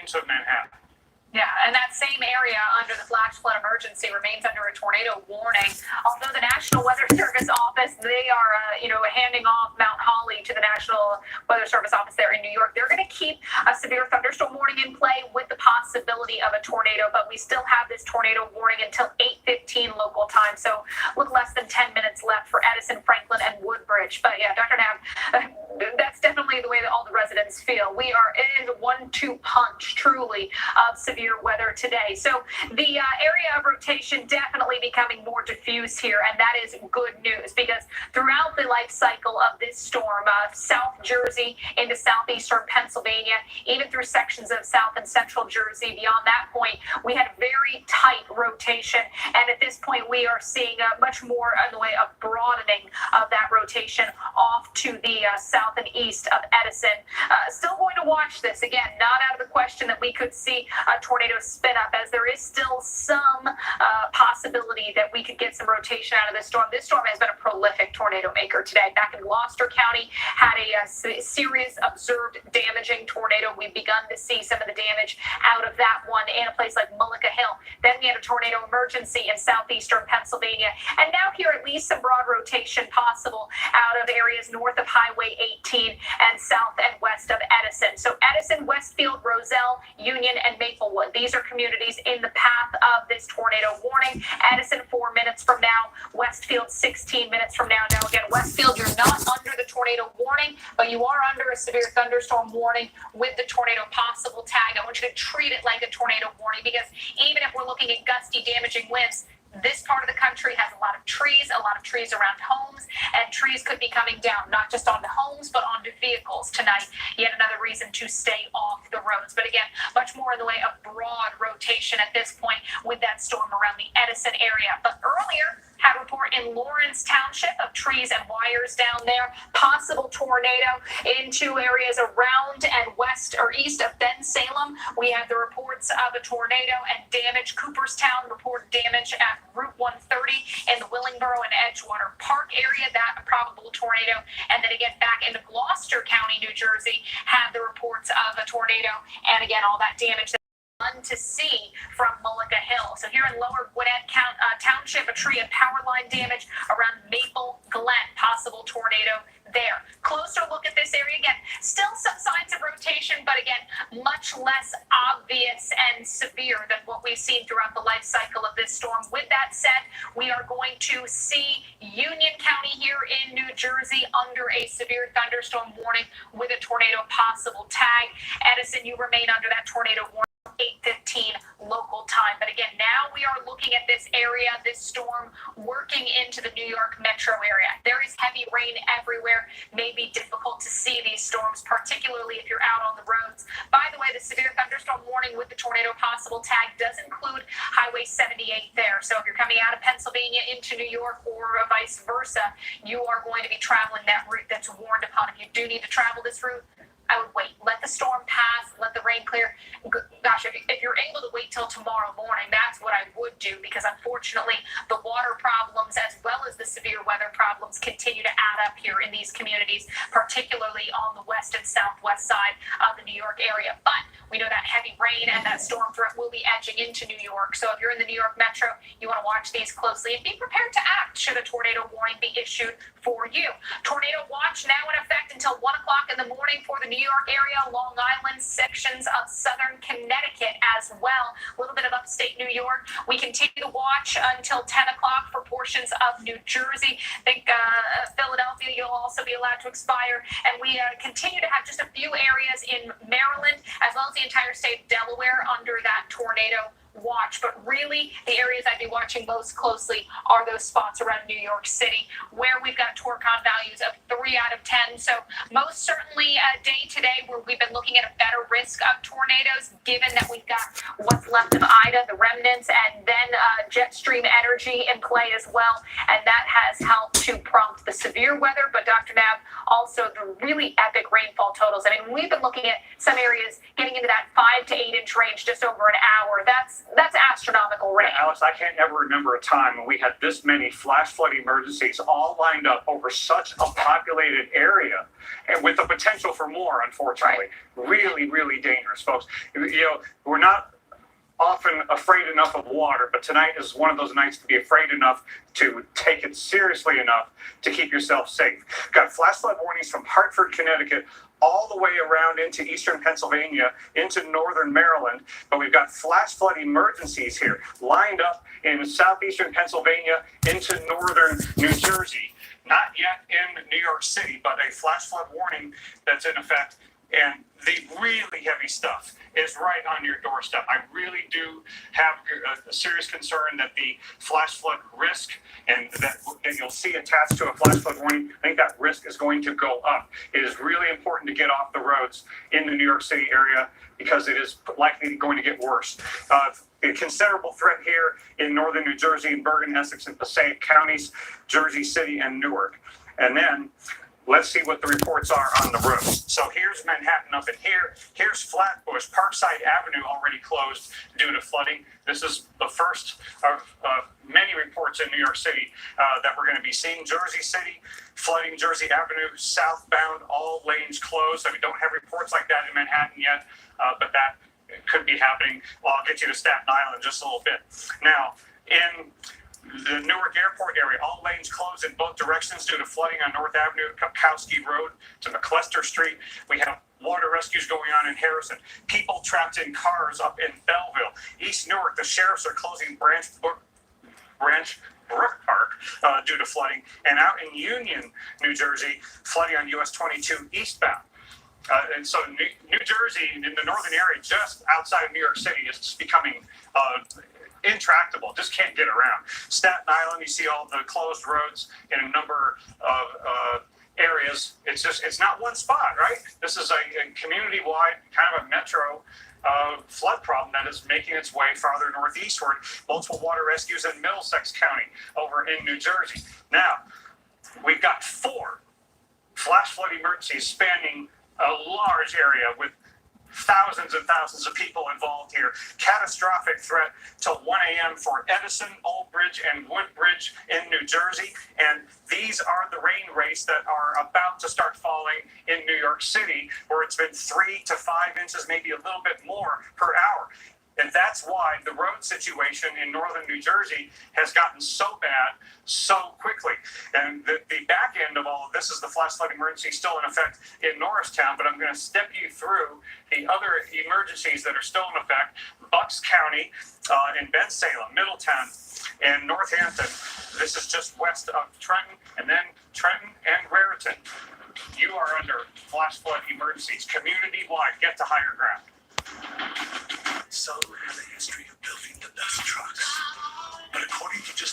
into Manhattan. Yeah, and that same area under the flash flood emergency remains under a tornado warning. Although the National Weather Service office, they are, handing off Mount Holly to the National Weather Service office there in New York. They're going to keep a severe thunderstorm warning in play with the possibility of a tornado, but we still have this tornado warning until 8:15 local time. So with less than 10 minutes left for Edison, Franklin, and Woodbridge. But yeah, Dr. Knapp, that's definitely the way that all the residents feel. It is a 1-2 punch, truly, of severe weather today. So the area of rotation definitely becoming more diffuse here, and that is good news because throughout the life cycle of this storm, South Jersey into southeastern Pennsylvania, even through sections of South and Central Jersey, beyond that point, we had very tight rotation, and at this point we are seeing much more in the way of broadening of that rotation off to the south and east of Edison. Still going to watch this. Again, not out of the question that we could see a tornado spin up, as there is still some possibility that we could get some rotation out of this storm. This storm has been a prolific tornado maker today. Back in Gloucester County, had a serious observed damaging tornado. We've begun to see some of the damage out of that one in a place like Mullica Hill. Then we had a tornado emergency in southeastern Pennsylvania. And now here at least some broad rotation possible out of areas north of Highway 18 and south and west of Edison. So Edison, Westfield, Roselle, Union, and Maplewood. These are communities in the path of this tornado warning. Edison 4 minutes from now, Westfield 16 minutes from now. Now again, Westfield, you're not under the tornado warning, but you are under a severe thunderstorm warning with the tornado possible tag. I want you to treat it like a tornado warning because even if we're looking at gusty, damaging winds, this part of the country has a lot of trees around homes, and trees could be coming down, not just onto homes, but onto vehicles tonight. Yet another reason to stay off the roads. But again, much more in the way of broad rotation at this point with that storm around the Edison area. But earlier, had a report in Lawrence Township of trees and wires down there. Possible tornado into areas around and west or east of Ben Salem. We had the reports of a tornado and damage. Cooperstown reported damage at Route 130 in the Willingboro and Edgewater Park area. That a probable tornado. And then again, back into Gloucester County, New Jersey, had the reports of a tornado and again, all that damage to see from Mullica Hill. So here in Lower Gwinnett Township, a tree and power line damage around Maple Glen, possible tornado there. Closer look at this area again. Still some signs of rotation, but again, much less obvious and severe than what we've seen throughout the life cycle of this storm. With that said, we are going to see Union County here in New Jersey under a severe thunderstorm warning with a tornado possible tag. Edison, you remain under that tornado warning. 8:15 local time. But again, now we are looking at this area, this storm working into the New York metro area. There is heavy rain everywhere. May be difficult to see these storms, particularly if you're out on the roads. By the way, the severe thunderstorm warning with the tornado possible tag does include Highway 78 there. So if you're coming out of Pennsylvania into New York or vice versa, you are going to be traveling that route that's warned upon. If you do need to travel this route, I would wait. Let the storm pass. Let the rain clear. Gosh, if you're able to wait till tomorrow morning, that's what I would do because unfortunately the water problems as well as the severe weather problems continue to add up here in these communities, particularly on the west and southwest side of the New York area. But we know that heavy rain and that storm threat will be edging into New York. So if you're in the New York metro, you want to watch these closely and be prepared to act should a tornado warning be issued for you. Tornado watch now in effect until 1 o'clock in the morning for the New York area, Long Island, sections of southern Connecticut as well. A little bit of upstate New York. We continue to watch until 10 o'clock for portions of New Jersey. I think Philadelphia, you'll also be allowed to expire. And we continue to have just a few areas in Maryland, as well as the entire state of Delaware under that tornado watch. But really, the areas I'd be watching most closely are those spots around New York City where we've got Torcon values of 3 out of 10. So most certainly a day today where we've been looking at a better risk of tornadoes, given that we've got what's left of Ida, the remnants, and then jet stream energy in play as well. And that has helped to prompt the severe weather. But Dr. Knapp, also the really epic rainfall totals. I mean, we've been looking at some areas getting into that 5 to 8 inch range just over an hour. That's That's astronomical rain. Yeah, Alex, I can't ever remember a time when we had this many flash flood emergencies all lined up over such a populated area, and with the potential for more, unfortunately. Right. Really, really dangerous, folks. We're not often afraid enough of water, but tonight is one of those nights to be afraid enough to take it seriously enough to keep yourself safe. We've got flash flood warnings from Hartford, Connecticut, all the way around into eastern Pennsylvania, into northern Maryland, but we've got flash flood emergencies here lined up in southeastern Pennsylvania into northern New Jersey. Not yet in New York City, but a flash flood warning that's in effect. And the really heavy stuff is right on your doorstep. I really do have a serious concern that the flash flood risk and that you'll see attached to a flash flood warning, I think that risk is going to go up. It is really important to get off the roads in the New York City area because it is likely going to get worse. A considerable threat here in northern New Jersey, in Bergen, Essex, and Passaic counties, Jersey City, and Newark. And then let's see what the reports are on the road. So here's Manhattan up in here. Here's Flatbush. Parkside Avenue already closed due to flooding. This is the first of many reports in New York City that we're going to be seeing. Jersey City, flooding Jersey Avenue, southbound, all lanes closed. So we don't have reports like that in Manhattan yet, but that could be happening. Well, I'll get you to Staten Island in just a little bit. Now, in the Newark Airport area, all lanes closed in both directions due to flooding on North Avenue, Kapkowski Road to McClester Street. We have water rescues going on in Harrison. People trapped in cars up in Belleville. East Newark, the sheriffs are closing Branch Brook Park due to flooding. And out in Union, New Jersey, flooding on US 22 eastbound. And so New Jersey, in the northern area, just outside of New York City, is just becoming intractable, just can't get around. Staten Island, you see all the closed roads in a number of areas. It's not one spot, right? This is a community-wide, kind of a metro flood problem that is making its way farther northeastward. Multiple water rescues in Middlesex County over in New Jersey. Now, we've got 4 flash flood emergencies spanning a large area with thousands and thousands of people involved here. Catastrophic threat to 1 a.m. for Edison, Old Bridge, and Woodbridge in New Jersey. And these are the rain rates that are about to start falling in New York City, where it's been 3 to 5 inches, maybe a little bit more per hour. And that's why the road situation in northern New Jersey has gotten so bad so quickly. And the back end of all of this is the flash flood emergency still in effect in Norristown, but I'm going to step you through the other emergencies that are still in effect. Bucks County in Bensalem, Middletown, and Northampton. This is just west of Trenton, and then Trenton and Raritan. You are under flash flood emergencies, community-wide. Get to higher ground.